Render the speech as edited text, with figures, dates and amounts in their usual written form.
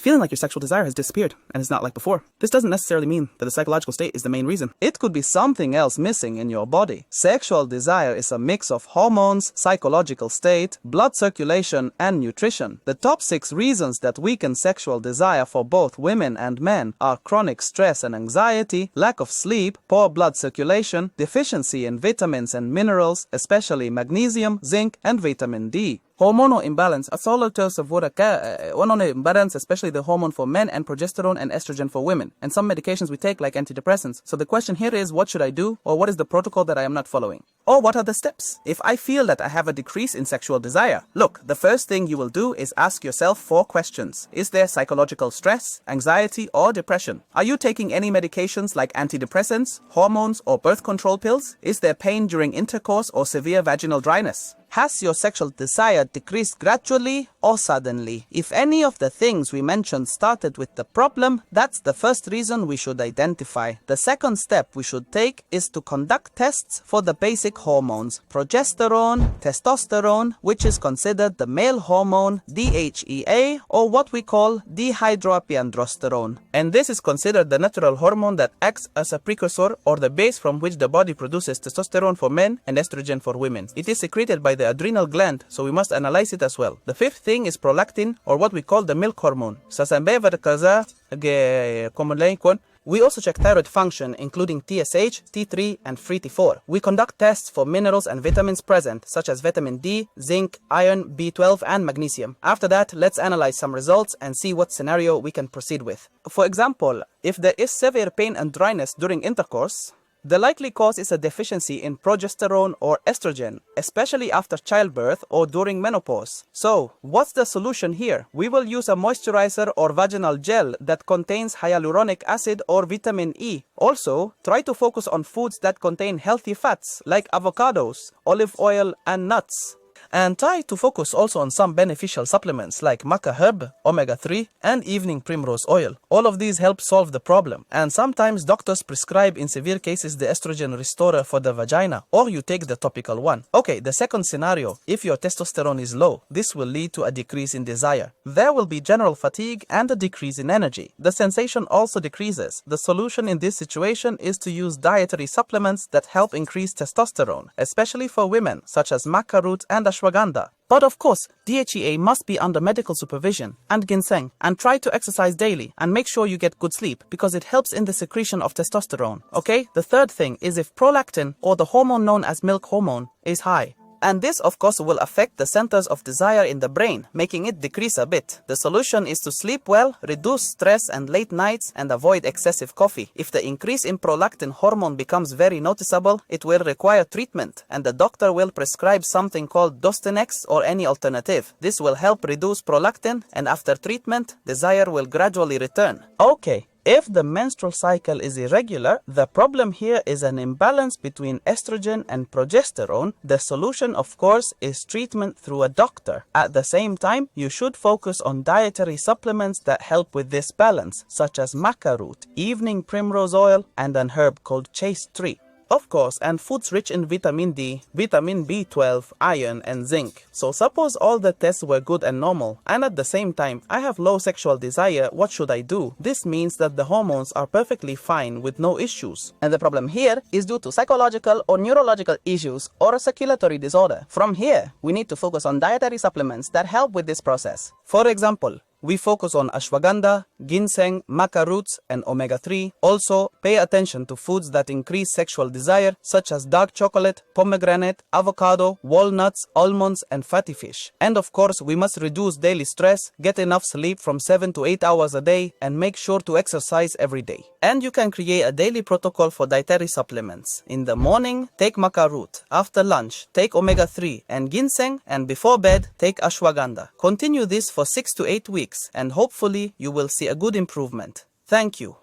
feeling like your sexual desire has disappeared and is not like before. This doesn't necessarily mean that the psychological state is the main reason. It could be something else missing in your body. Sexual desire is a mix of hormones, psychological state, blood circulation, and nutrition. The top 6 reasons that weaken sexual desire for both women and men are chronic stress and anxiety, lack of sleep, poor blood circulation, deficiency in vitamins and minerals, especially magnesium, zinc, and vitamin D. Hormonal imbalance. Hormonal imbalance, especially the hormone for men and progesterone and estrogen for women, and some medications we take like antidepressants. So the question here is, what should I do, or what is the protocol that I am not following? Or what are the steps if I feel that I have a decrease in sexual desire? Look, the first thing you will do is ask yourself 4 questions. Is there psychological stress, anxiety, or depression? Are you taking any medications like antidepressants, hormones, or birth control pills? Is there pain during intercourse or severe vaginal dryness? Has your sexual desire decreased gradually or suddenly? If any of the things we mentioned started with the problem, that's the first reason we should identify. The second step we should take is to conduct tests for the basic hormones: progesterone, testosterone, which is considered the male hormone, DHEA, or what we call dihydroepiandrosterone. And this is considered the natural hormone that acts as a precursor or the base from which the body produces testosterone for men and estrogen for women. It is secreted by the adrenal gland, so we must analyze it as well. The fifth thing is prolactin, or what we call the milk hormone. We also check thyroid function, including TSH, T3, and free T4. We conduct tests for minerals and vitamins present, such as vitamin D, zinc, iron, B12, and magnesium. After that, let's analyze some results and see what scenario we can proceed with. For example, if there is severe pain and dryness during intercourse, the likely cause is a deficiency in progesterone or estrogen, especially after childbirth or during menopause. So, what's the solution here? We will use a moisturizer or vaginal gel that contains hyaluronic acid or vitamin E. Also, try to focus on foods that contain healthy fats like avocados, olive oil, and nuts. And try to focus also on some beneficial supplements like maca herb, omega-3, and evening primrose oil. All of these help solve the problem. And sometimes doctors prescribe in severe cases the estrogen restorer for the vagina, or you take the topical one. Okay, the second scenario, if your testosterone is low, this will lead to a decrease in desire. There will be general fatigue and a decrease in energy. The sensation also decreases. The solution in this situation is to use dietary supplements that help increase testosterone, especially for women, such as maca root and ashwagandha. But of course, DHEA must be under medical supervision and ginseng, and try to exercise daily and make sure you get good sleep because it helps in the secretion of testosterone. Okay, the third thing is if prolactin, or the hormone known as milk hormone, is high. And this, of course, will affect the centers of desire in the brain, making it decrease a bit. The solution is to sleep well, reduce stress and late nights, and avoid excessive coffee. If the increase in prolactin hormone becomes very noticeable, it will require treatment, and the doctor will prescribe something called Dostinex or any alternative. This will help reduce prolactin, and after treatment, desire will gradually return. Okay. If the menstrual cycle is irregular, the problem here is an imbalance between estrogen and progesterone. The solution, of course, is treatment through a doctor. At the same time, you should focus on dietary supplements that help with this balance, such as maca root, evening primrose oil, and an herb called chaste tree. Of course, and foods rich in vitamin D, vitamin B12, iron, and zinc. So suppose all the tests were good and normal, and at the same time, I have low sexual desire, what should I do? This means that the hormones are perfectly fine with no issues. And the problem here is due to psychological or neurological issues or a circulatory disorder. From here, we need to focus on dietary supplements that help with this process. For example, we focus on ashwagandha, ginseng, maca roots, and omega-3. Also, pay attention to foods that increase sexual desire, such as dark chocolate, pomegranate, avocado, walnuts, almonds, and fatty fish. And of course, we must reduce daily stress, get enough sleep from 7 to 8 hours a day, and make sure to exercise every day. And you can create a daily protocol for dietary supplements. In the morning, take maca root. After lunch, take omega-3 and ginseng, and before bed, take ashwagandha. Continue this for 6 to 8 weeks. And hopefully you will see a good improvement. Thank you.